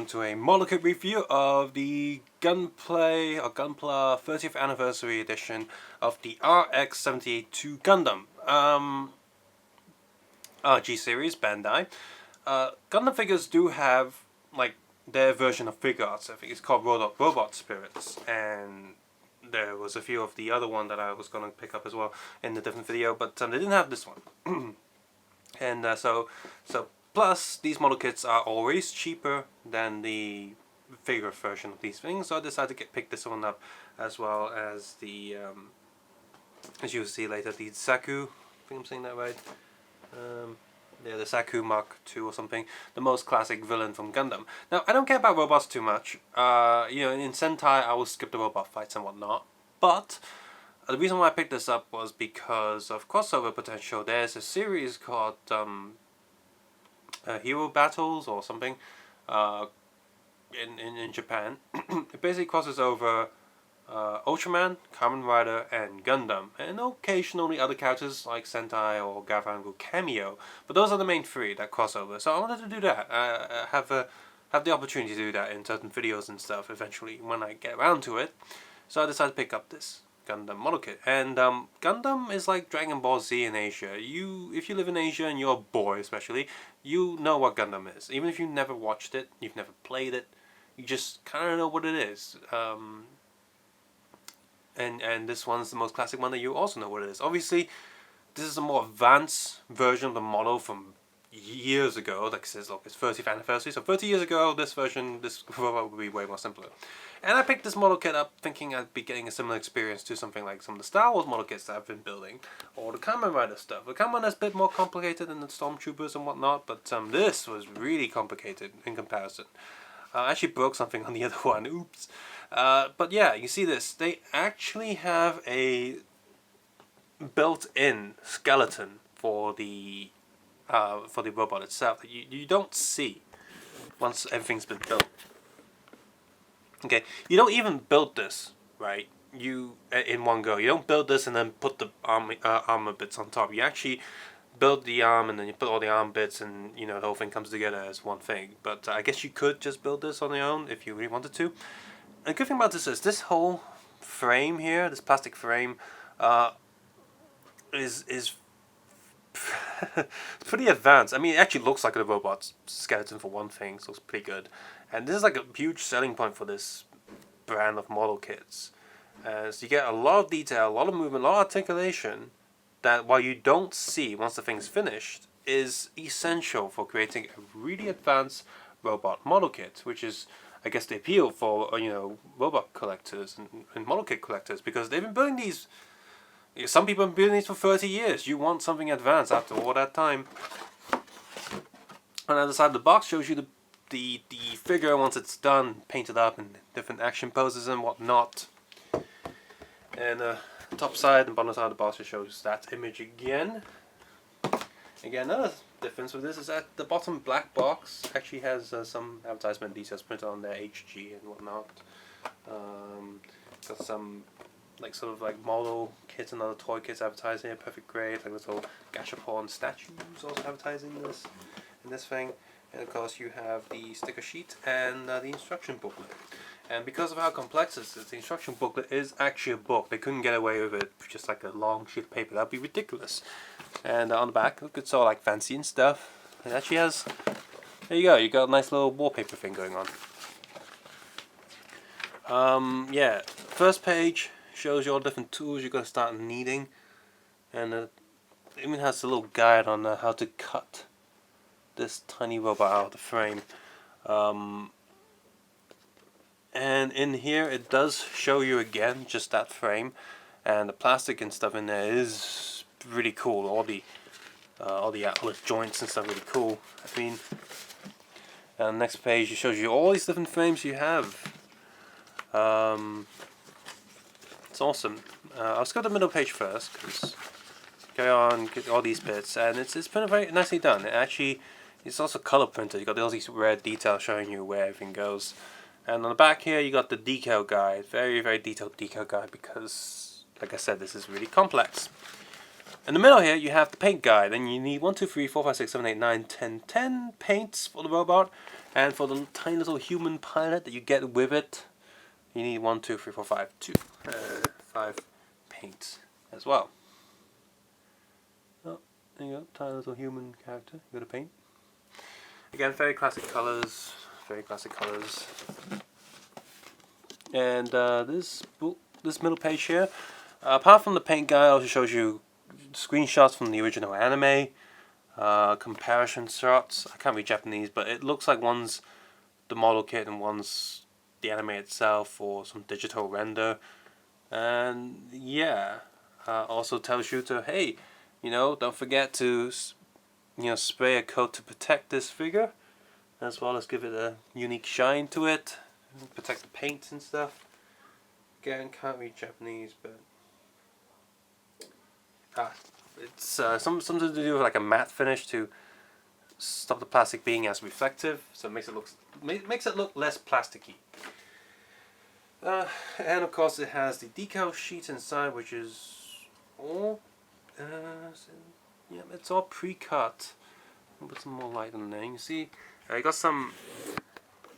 welcome to a model kit review of the Gunpla 30th Anniversary Edition of the RX-78-2 Gundam. RG series, Bandai. Gundam figures do have, like, their version of figure arts. I think it's called Robot Spirits, and there was a few of the other one that I was going to pick up as well in a different video, but they didn't have this one. And so plus, these model kits are always cheaper than the figure version of these things, so I decided to pick this one up, as well as the, as you'll see later, the Saku, I think I'm saying that right, yeah, the Saku Mark II or something, the most classic villain from Gundam. Now, I don't care about robots too much, you know, in Sentai I will skip the robot fights and whatnot, but the reason why I picked this up was because of crossover potential. There's a series called, Hero Battles or something in Japan. It basically crosses over Ultraman, Kamen Rider, and Gundam, and occasionally other characters like Sentai or Gavan will cameo. But those are the main three that cross over. So I wanted to do that. Have the opportunity to do that in certain videos and stuff eventually when I get around to it. So I decided to pick up this Gundam model kit, and Gundam is like Dragon Ball Z in Asia. If you live in Asia and you're a boy especially, you know what Gundam is. Even if you've never watched it, you've never played it, you just kind of know what it is. And this one's the most classic one that you also know what it is. Obviously, this is a more advanced version of the model from years ago. Like it says, look, it's 30th anniversary, so 30 years ago, this robot would be way more simpler. And I picked this model kit up thinking I'd be getting a similar experience to something like some of the Star Wars model kits that I've been building, or the Kamen Rider stuff. The Kamen is a bit more complicated than the Stormtroopers and whatnot, but this was really complicated in comparison. I actually broke something on the other one, oops. But yeah, you see this, they actually have a built-in skeleton for the robot itself that you don't see once everything's been built. Okay, you don't even build this, right? In one go. You don't build this and then put the armor bits on top. You actually build the arm and then you put all the arm bits, and you know the whole thing comes together as one thing. But I guess you could just build this on your own if you really wanted to. And the good thing about this is this whole frame here, this plastic frame, is pretty advanced. I mean, it actually looks like a robot's skeleton for one thing, so it's pretty good. And this is like a huge selling point for this brand of model kits. So you get a lot of detail, a lot of movement, a lot of articulation that, while you don't see once the thing's finished, is essential for creating a really advanced robot model kit, which is, I guess, the appeal for, you know, robot collectors and model kit collectors, because they've been building these. Some people have been building these for 30 years. You want something advanced after all that time. On the other side of the box shows you the figure once it's done, painted up in different action poses and whatnot. And the top side and bottom side of the box just shows that image again. Again, another difference with this is that the bottom black box actually has some advertisement details printed on there, HG and whatnot. Got some like sort of like model kits and other toy kits advertising here, perfect grade, like little Gashapon statues also advertising this in this thing. And of course you have the sticker sheet and the instruction booklet. And because of how complex this is, the instruction booklet is actually a book. They couldn't get away with it just like a long sheet of paper. That'd be ridiculous. And on the back, look, it's all like fancy and stuff. It actually has, there you go, you got a nice little wallpaper thing going on. Yeah, first page shows you all different tools you're going to start needing. And it even has a little guide on how to cut this tiny robot out of the frame. And in here it does show you again just that frame, and the plastic and stuff in there is really cool. All the joints and stuff really cool. I mean, and next page it shows you all these different frames you have. It's awesome. Let's go to the middle page first, because go on, get all these bits, and it's been very nicely done. It's also color printed. You got all these red details showing you where everything goes. And on the back here, you got the decal guide. Very, very detailed decal guide because, like I said, this is really complex. In the middle here, you have the paint guide. And you need 1, 2, 3, 4, 5, 6, 7, 8, 9, 10 paints for the robot. And for the tiny little human pilot that you get with it, you need 1, 2, 3, 4, 5, 5 paints as well. Oh, there you go, tiny little human character. You got to paint. Again, very classic colors. Very classic colors. And this middle page here, apart from the paint guide, also shows you screenshots from the original anime, comparison shots. I can't read Japanese, but it looks like one's the model kit and one's the anime itself or some digital render. And yeah, also tells you to, hey, you know, don't forget to spray a coat to protect this figure, as well as give it a unique shine to it, protect the paint and stuff. Again, can't read Japanese, but it's something to do with like a matte finish to stop the plastic being as reflective, so it makes it look less plasticky. And of course, it has the decal sheet inside, which is all yeah, it's all pre-cut. I'll put some more light on there. You see, I got some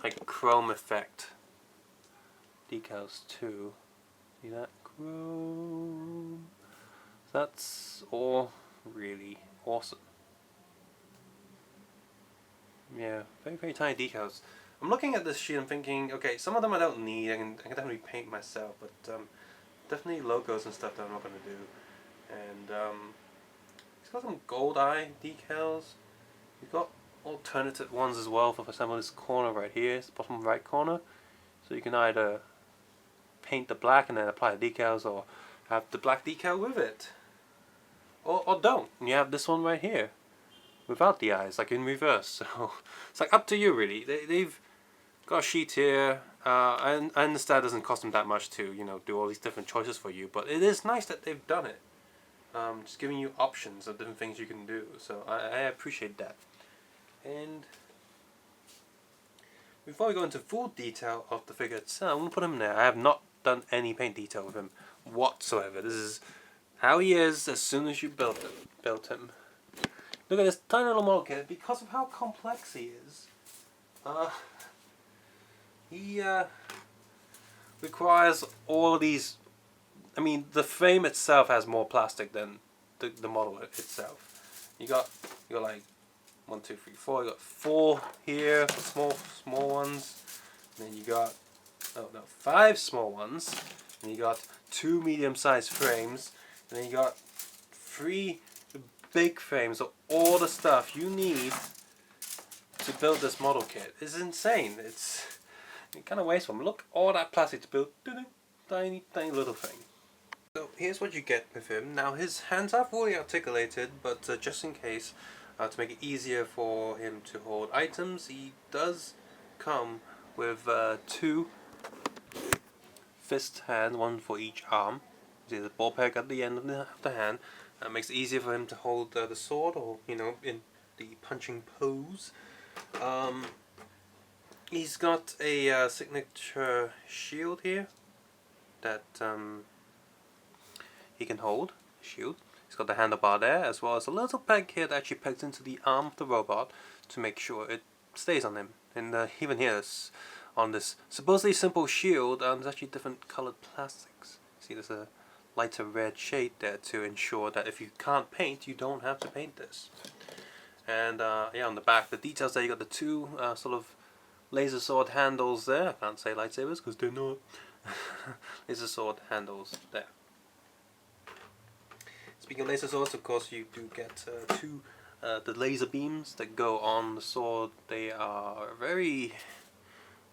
like chrome effect decals too. See that chrome? That's all really awesome. Yeah, very, very tiny decals. I'm looking at this sheet and thinking, okay, some of them I don't need. I can definitely paint myself, but definitely logos and stuff that I'm not going to do. And it's got some gold eye decals. You've got alternative ones as well. For example, this corner right here, it's the bottom right corner. So you can either paint the black and then apply the decals, or have the black decal with it, or don't. And you have this one right here without the eyes, like in reverse. So it's like up to you really. They've got a sheet here. I understand it doesn't cost them that much to do all these different choices for you, but it is nice that they've done it. Just giving you options of different things you can do. So I appreciate that. And before we go into full detail of the figure itself, I'm going to put him there. I have not done any paint detail with him whatsoever. This is how he is as soon as you built him. Look at this tiny little model kit. Because of how complex he is, he requires all of these. I mean, the frame itself has more plastic than the model itself. You got like 1, 2, 3, 4. You got 4 here for small ones. And then you got 5 small ones. And you got 2 medium-sized frames. And then you got 3 big frames of all the stuff you need to build this model kit. It's insane. It's kind of wasteful. Look, all that plastic to build tiny little thing. So here's what you get with him. Now his hands are fully articulated, but just in case, to make it easier for him to hold items, he does come with 2 fist hands, one for each arm. See the ball peg at the end of the hand. That makes it easier for him to hold the sword, or in the punching pose. He's got a signature shield here that he can hold. Shield. He's got the handlebar there, as well as a little peg here that actually pegs into the arm of the robot to make sure it stays on him. And even here, on this supposedly simple shield, there's actually different colored plastics. See, there's a lighter red shade there to ensure that if you can't paint, you don't have to paint this. And yeah, on the back, the details there, you got the 2 sort of laser sword handles there. I can't say lightsabers because they're not. Laser sword handles there. Speaking of laser swords, of course, you do get 2 the laser beams that go on the sword. They are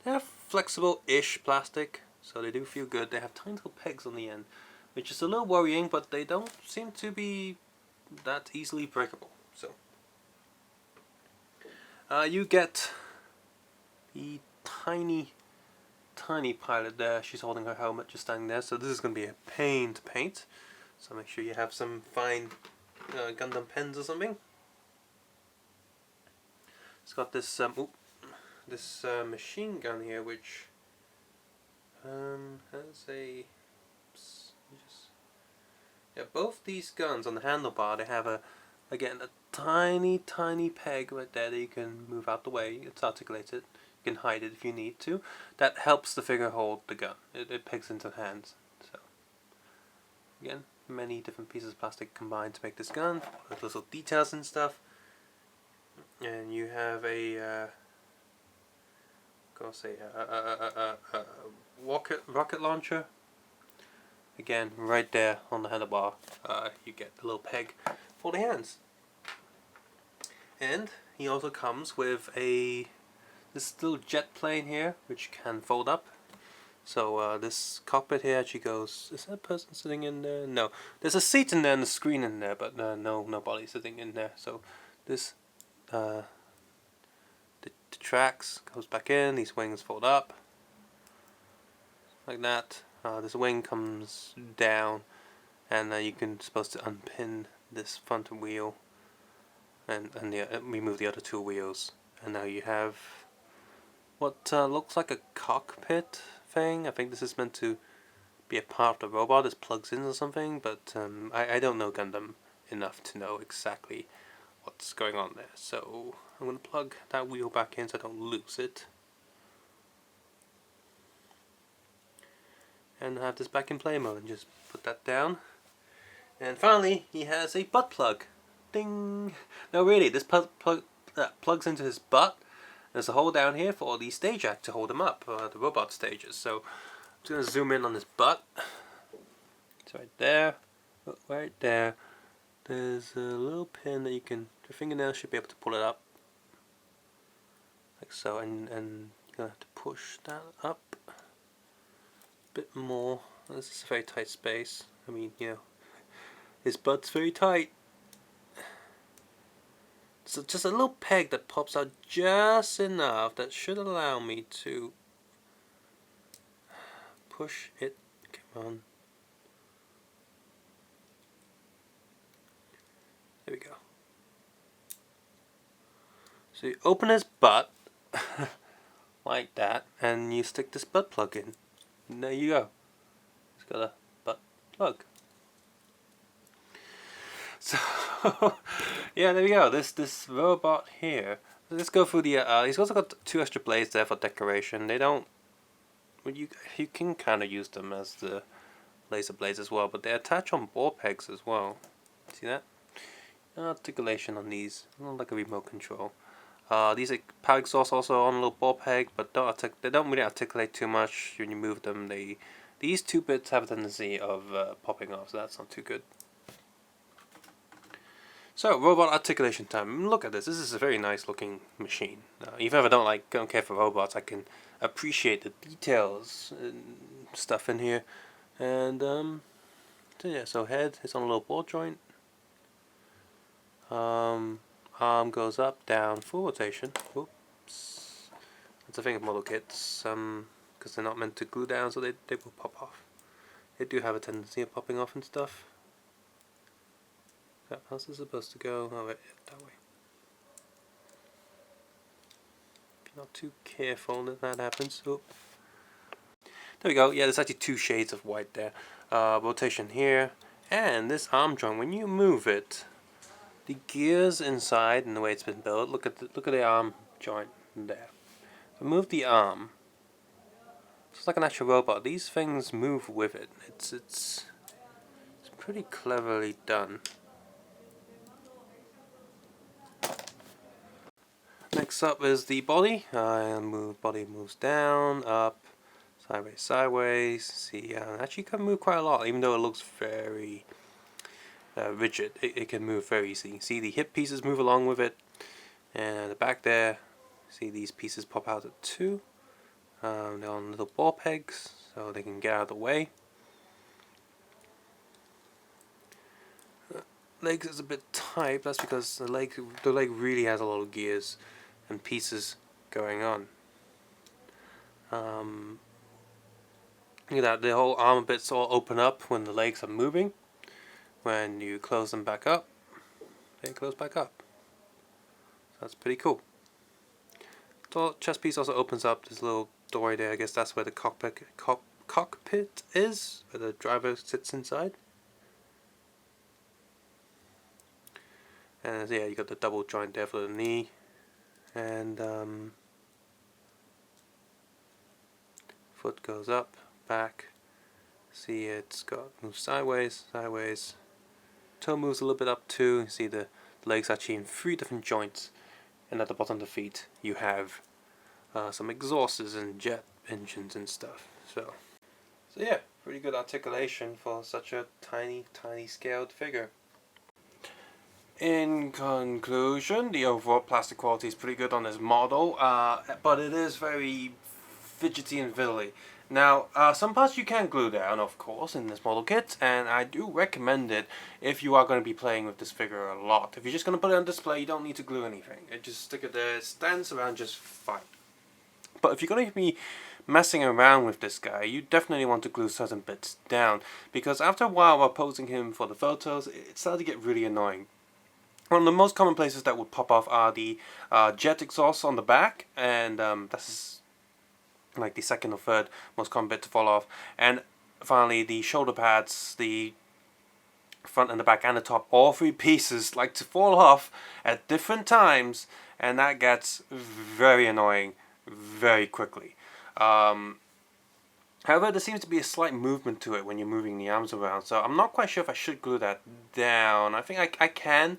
they're flexible-ish plastic, so they do feel good. They have tiny little pegs on the end, which is a little worrying, but they don't seem to be that easily breakable. So you get the tiny pilot there. She's holding her helmet, just standing there. So this is going to be a pain to paint. So make sure you have some fine Gundam pens or something. It's got this machine gun here, which has a. Yeah, both these guns on the handlebar, they have again a tiny peg right there that you can move out the way. It's articulated. You can hide it if you need to. That helps the figure hold the gun. It pegs into hands. So again, many different pieces of plastic combined to make this gun with little details and stuff. And you have a rocket launcher. Again, right there on the handlebar, you get a little peg for the hands. And he also comes with this little jet plane here, which can fold up. So this cockpit here actually goes. Is that a person sitting in there? No, there's a seat in there and a screen in there, but nobody sitting in there. So this the tracks goes back in. These wings fold up like that. This wing comes down, and you can supposed to unpin this front wheel, and remove the other two wheels, and now you have what looks like a cockpit thing. I think this is meant to be a part of the robot. This plugs in or something, but I don't know Gundam enough to know exactly what's going on there. So I'm going to plug that wheel back in so I don't lose it. And have this back in play mode and just put that down. And finally, he has a butt plug. Ding! No, really, this plugs into his butt. There's a hole down here for the stage act to hold him up, the robot stages. So I'm just going to zoom in on his butt. It's right there. Right there. There's a little pin that your fingernail should be able to pull it up. Like so, and you're going to have to push that up bit more. This is a very tight space. I mean, you know, his butt's very tight. So just a little peg that pops out just enough that should allow me to push it. Come on. There we go. So you open his butt like that, and you stick this butt plug in. And there you go. It's got a butt plug. So yeah, there we go. This robot here. Let's go through the. He's also got 2 extra blades there for decoration. They don't. Well, you can kind of use them as the laser blades as well, but they attach on ball pegs as well. See that? Articulation on these, like a remote control. These are power exhausts also on a little ball peg, but they don't really articulate too much when you move them. These 2 bits have a tendency of popping off, so that's not too good. So robot articulation time. Look at this. This is a very nice looking machine. Even if I don't care for robots, I can appreciate the details and stuff in here. And so yeah, so head is on a little ball joint. Arm goes up, down, full rotation. Whoops. That's a thing of model kits, because they're not meant to glue down, so they will pop off. They do have a tendency of popping off and stuff. How's this supposed to go? Oh, wait, that way. If you're not too careful, then that happens. Oh. There we go. Yeah, there's actually 2 shades of white there. Rotation here, and this arm joint. When you move it, the gears inside and the way it's been built. Look at the arm joint there. If I move the arm, it's like an actual robot. These things move with it. It's pretty cleverly done. Next up is the body. Body moves down, up, sideways. See, actually can move quite a lot, even though it looks very rigid. It can move very easy. See the hip pieces move along with it, and the back there. See these pieces pop out at 2. They're on little ball pegs, so they can get out of the way. Legs is a bit tight. That's because the leg really has a lot of gears and pieces going on. Look at that. The whole armor bits all open up when the legs are moving. When you close them back up, they close back up. So that's pretty cool. The chest piece also opens up. This little doorway there. I guess that's where the cockpit is, where the driver sits inside. And yeah, you got the double joint there for the knee, and foot goes up, back. See, it's got moves sideways, sideways. Toe moves a little bit up too. You see the legs actually in 3 different joints, and at the bottom of the feet you have some exhausts and jet engines and stuff. So yeah, pretty good articulation for such a tiny scaled figure. In conclusion, the overall plastic quality is pretty good on this model, but it is very fidgety and fiddly. Now, some parts you can glue down, of course, in this model kit, and I do recommend it if you are going to be playing with this figure a lot. If you're just going to put it on display, you don't need to glue anything. Just stick it there, it stands around just fine. But if you're going to be messing around with this guy, you definitely want to glue certain bits down, because after a while while posing him for the photos, it started to get really annoying. One of the most common places that would pop off are the jet exhausts on the back, and that's like the second or third most common bit to fall off. And finally, the shoulder pads, the front and the back and the top, all 3 pieces like to fall off at different times, and that gets very annoying very quickly. However, there seems to be a slight movement to it when you're moving the arms around, so I'm not quite sure if I should glue that down. I think I can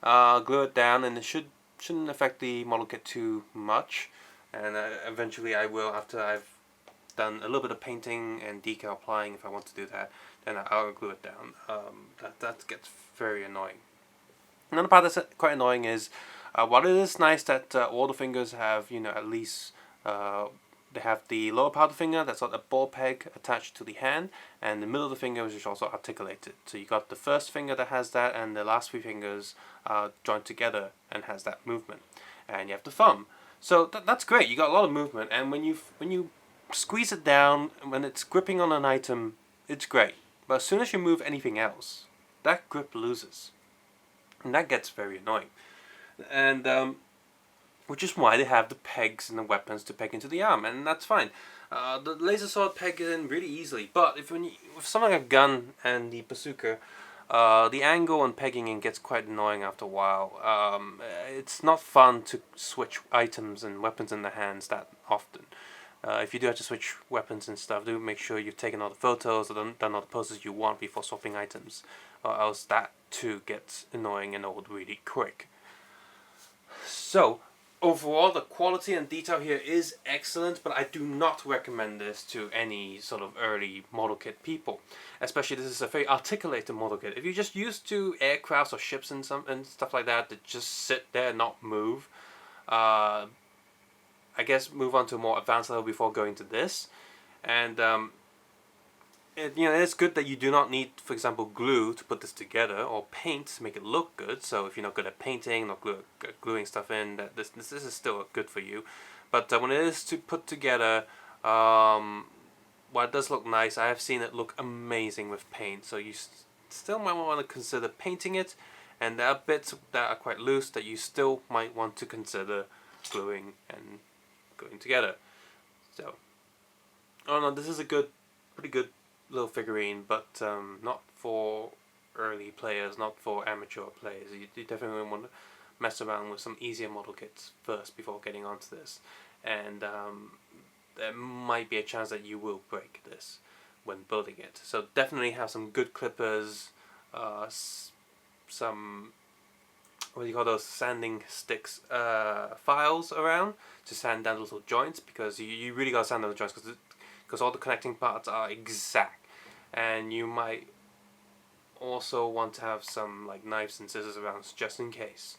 glue it down, and it shouldn't affect the model kit too much. And eventually I will, after I've done a little bit of painting and decal applying, if I want to do that, then I'll glue it down. That gets very annoying. Another part that's quite annoying is, while it is nice that all the fingers have, at least they have the lower part of the finger that's got a ball peg attached to the hand, and the middle of the finger is also articulated. So you got the first finger that has that, and the last 3 fingers are joined together and has that movement. And you have the thumb. So that's great. You got a lot of movement, and when you squeeze it down, when it's gripping on an item, it's great. But as soon as you move anything else, that grip loses, and that gets very annoying. And which is why they have the pegs and the weapons to peg into the arm, and that's fine. The laser sword peg it in really easily, but with something like a gun and the bazooka, the angle and pegging in gets quite annoying after a while. It's not fun to switch items and weapons in the hands that often. If you do have to switch weapons and stuff, do make sure you've taken all the photos or done all the poses you want before swapping items, or else that too gets annoying and old really quick. So, overall, the quality and detail here is excellent, but I do not recommend this to any sort of early model kit people. Especially, this is a very articulated model kit. If you're just used to aircrafts or ships and stuff like that just sit there and not move, I guess move on to a more advanced level before going to this. And it's good that you do not need, for example, glue to put this together, or paint to make it look good. So if you're not good at painting or gluing stuff in, this is still good for you. But when it is to put together, while it does look nice, I have seen it look amazing with paint. So you still might want to consider painting it, and there are bits that are quite loose that you still might want to consider gluing and gluing together. So, oh no, this is a pretty good little figurine, but not for early players, not for amateur players. You definitely want to mess around with some easier model kits first before getting onto this, and there might be a chance that you will break this when building it. So definitely have some good clippers, some, what do you call those, sanding sticks, files around to sand down little joints, because you really got to sand down the joints, because all the connecting parts are exact. And you might also want to have some like knives and scissors around just in case.